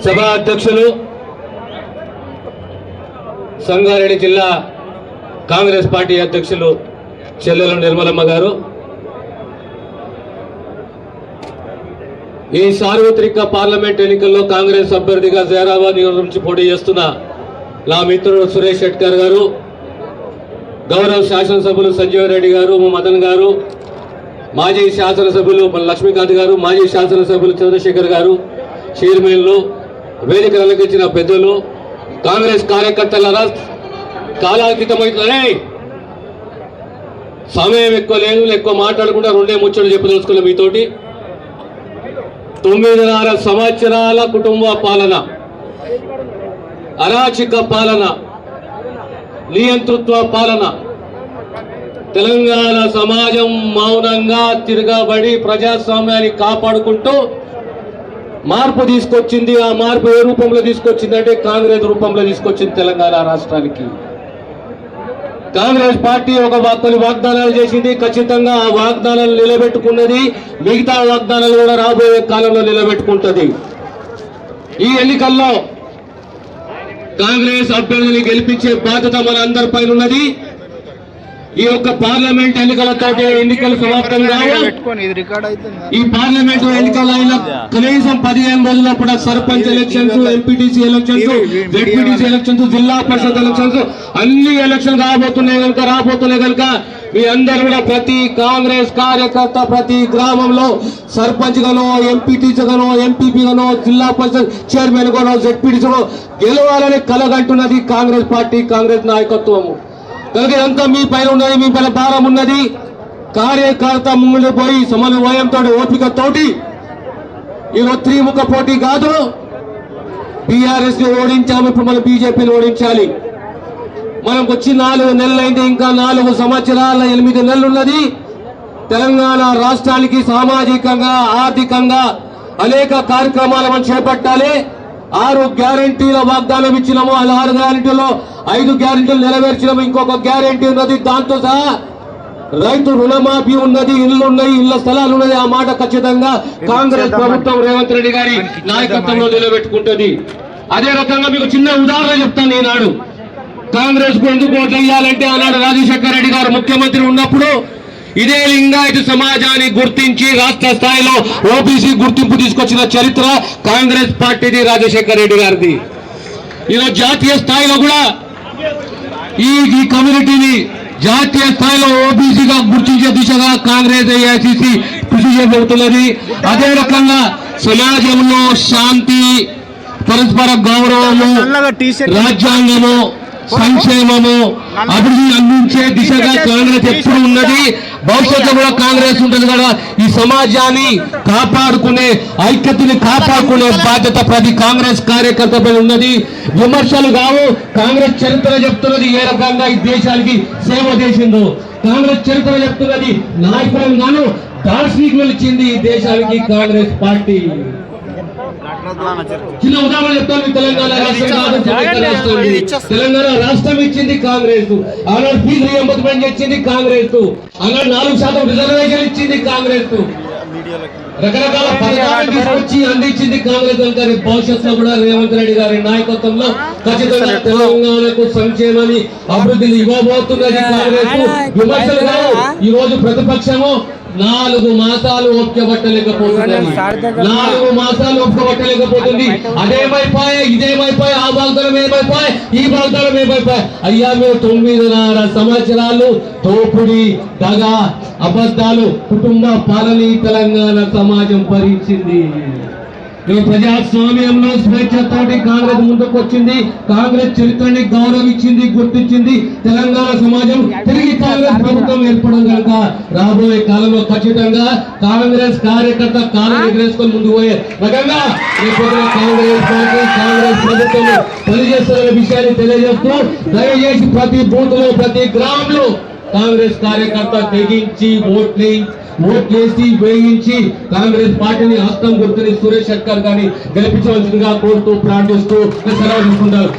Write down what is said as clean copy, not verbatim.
సభా అధ్యక్షులు సంగారెడ్డి జిల్లా కాంగ్రెస్ పార్టీ అధ్యక్షులు చెల్లెల నిర్మలమ్మ గారు, ఈ సార్వత్రిక పార్లమెంట్ ఎన్నికల్లో కాంగ్రెస్ అభ్యర్థిగా జైరాబాద్ నియోజకవర్గం నుంచి పోటీ చేస్తున్న నా మిత్రుడు సురేష్ షెట్కర్ గారు, గౌరవ శాసనసభ్యులు సంజీవ్ రెడ్డి గారు, మదన్ గారు, మాజీ శాసనసభ్యులు లక్ష్మీకాంత్ గారు, మాజీ శాసనసభ్యులు చంద్రశేఖర్ గారు, చైర్మన్లు, వేదిక అలంకరించిన పెద్దలు, కాంగ్రెస్ కార్యకర్తల కాలాతీతమవుతుందనే సమయం ఎక్కువ లేదు, ఎక్కువ మాట్లాడకుండా రెండే ముచ్చట్లు చెప్పదలుచుకున్నాం మీతోటి. 9.5 సంవత్సరాల కుటుంబ పాలన, అరాచక పాలన, నియంతృత్వ పాలన, తెలంగాణ సమాజం మౌనంగా తిరగబడి ప్రజాస్వామ్యాన్ని కాపాడుకుంటూ మార్పు తీసుకొచ్చింది. ఆ మార్పు ఏ రూపంలో తీసుకొచ్చిందంటే కాంగ్రెస్ రూపంలో తీసుకొచ్చింది. తెలంగాణ రాష్ట్రానికి కాంగ్రెస్ పార్టీ కొన్ని వాగ్దానాలు చేసింది. ఖచ్చితంగా ఆ వాగ్దానాలు నిలబెట్టుకున్నది. మిగతా వాగ్దానాలు కూడా రాబోయే కాలంలో నిలబెట్టుకుంటది. ఈ ఎన్నికల్లో కాంగ్రెస్ అభ్యర్థిని గెలిపించే బాధ్యత మన అందరిపైన ఉన్నది. ఈ యొక్క పార్లమెంట్ ఎన్నికలతో ఎన్నికలు సమాప్తం కావు. ఈ పార్లమెంట్ ఎన్నికలు అయిన కనీసం 15 రోజులప్పుడు sarpanch elections, MPTC elections, ZPTC elections, జిల్లా పరిషత్ ఎలక్షన్స్ అన్ని ఎలక్షన్ రాబోతున్నాయి కనుక మీ అందరూ కూడా ప్రతి కాంగ్రెస్ కార్యకర్త ప్రతి గ్రామంలో సర్పంచ్ గానో, ఎంపీటీసీ గానో, ఎంపీపీ గానో, జిల్లా పరిషత్ చైర్మన్ గానో, జెడ్పీటీసీ గానో గెలవాలని కలగంటున్నది కాంగ్రెస్ పార్టీ, కాంగ్రెస్ నాయకత్వము. కనుక ఇదంతా మీ పైన ఉన్నది, మీ పైన భారం ఉన్నది. కార్యకర్త ముందు పోయి సమన్వయంతో, ఓపికతోటి ఈరోజు త్రిముఖ పోటీ కాదు. బీఆర్ఎస్ ని ఓడించాము, ఇప్పుడు మనం బీజేపీని ఓడించాలి. మనకు వచ్చి 4 నెలలైంది, ఇంకా 4 సంవత్సరాల 8 నెలలు ఉన్నది. తెలంగాణ రాష్ట్రానికి సామాజికంగా, ఆర్థికంగా అనేక కార్యక్రమాలు మనం చేపట్టాలి. 6 గ్యారెంటీల వాగ్దానం ఇచ్చినాము. 6 గ్యారెంటీలో 5 గ్యారెంటీలు నెరవేర్చినాము. ఇంకొక గ్యారెంటీ ఉన్నది. దాంతో సహా రైతు రుణమాఫీ ఉన్నది, ఇళ్లు ఉన్నాయి, ఇళ్ల స్థలాలు ఉన్నాయి. ఆ మాట ఖచ్చితంగా కాంగ్రెస్ ప్రభుత్వం రేవంత్ రెడ్డి గారి నాయకత్వంలో నిలబెట్టుకుంటుంది. అదే రకంగా మీకు చిన్న ఉదాహరణ చెప్తాను. ఈనాడు కాంగ్రెస్ కు ఎందుకు ఓట్లు వేయాలంటే ఆనాడు రాజశేఖర రెడ్డి గారు ముఖ్యమంత్రి ఉన్నప్పుడు ఇదే లింగాయత సమాజాన్ని గుర్తించి రాష్ట్ర స్థాయిలో ఓబీసీ గుర్తింపు తీసుకొచ్చిన చరిత్ర కాంగ్రెస్ పార్టీది, రాజశేఖర రెడ్డి గారిది. ఈరోజు జాతీయ స్థాయిలో కూడా ఈ కమ్యూనిటీని జాతీయ స్థాయిలో ఓబీసీగా గుర్తించే దిశగా కాంగ్రెస్ ఏఐసీసీ కృషి చేయబోతున్నది. అదే రకంగా సమాజంలో శాంతి, పరస్పర గౌరవము, రాజ్యాంగము, సంక్షేమము, అభివృద్ధి అందించే దిశగా కాంగ్రెస్ ఎప్పుడు ఉన్నది. భవిష్యత్తులో కూడా కాంగ్రెస్ ఉంటుంది కదా. ఈ సమాజాన్ని కాపాడుకునే, ఐక్యతని కాపాడుకునే బాధ్యత ప్రతి కాంగ్రెస్ కార్యకర్తపై ఉన్నది. విమర్శలు కావు. కాంగ్రెస్ చరిత్ర చెప్తున్నది ఏ రకంగా ఈ దేశానికి సేవ చేసిందో. కాంగ్రెస్ చరిత్ర చెప్తున్నది నాయకులంగాను దార్శనికులు ఇచ్చింది ఈ దేశానికి కాంగ్రెస్ పార్టీ. చిన్న ఉదాహరణ చెప్తాను. తెలంగాణ రాష్ట్రం ఇచ్చింది కాంగ్రెస్. ఆనాడు ఫీజు రీయింబర్స్మెంట్ ఇచ్చింది కాంగ్రెస్. ఆనాడు 4% రిజర్వేషన్ ఇచ్చింది కాంగ్రెస్. రకరకాల పథకాలు తీసుకొచ్చి అందించింది కాంగ్రెస్. కానీ భవిష్యత్తులో కూడా రేవంత్ రెడ్డి గారి నాయకత్వంలో ఖచ్చితంగా తెలంగాణకు సంక్షేమాన్ని, అభివృద్ధిని ఇవ్వబోతున్నది కాంగ్రెస్. విమర్శలు కాదు. ఈ రోజు ప్రతిపక్షము 4 మాసాలు ఒప్పుకోబట్టలేకపోతుంది. 4 మాసాలు ఒప్పుకోబట్టలేకపోతుంది. అదేమైపోయాయి, ఇదేమైపోయాయి, ఆ వాగ్దానం ఏమైపోయాయి, ఈ వాగ్దానం ఏమైపోయాయి. అయ్యా మేము 9.5 సంవత్సరాలు తోపుడి, దగ, అబద్ధాలు, కుటుంబ పాలన తెలంగాణ సమాజం భరించింది. ప్రజాస్వామ్యంలో స్వేచ్ఛతోటి కాంగ్రెస్ ముందుకు వచ్చింది. కాంగ్రెస్ చరిత్రని గౌరవించింది, గుర్తించింది. తెలంగాణ సమాజం తిరిగి కాంగ్రెస్ ప్రభుత్వం ఏర్పడడం కనుక రాబోయే కాలంలో ఖచ్చితంగా కాంగ్రెస్ కార్యకర్త కాలం ఎగరేసుకొని ముందుకు పోయే రకంగా కాంగ్రెస్ పార్టీ, కాంగ్రెస్ ప్రభుత్వం పనిచేస్తున్న విషయాన్ని తెలియజేస్తూ దయచేసి ప్రతి బూత్ లో, ప్రతి గ్రామంలో కాంగ్రెస్ కార్యకర్త తెగించి ఓట్లేసి వేయించి కాంగ్రెస్ పార్టీని హస్తం గుర్తుని సురేష్ షెట్కర్ గారిని గెలిపించవలసిందిగా కోరుతూ ప్రార్థిస్తూ సెలవు తీసుకుంటారు.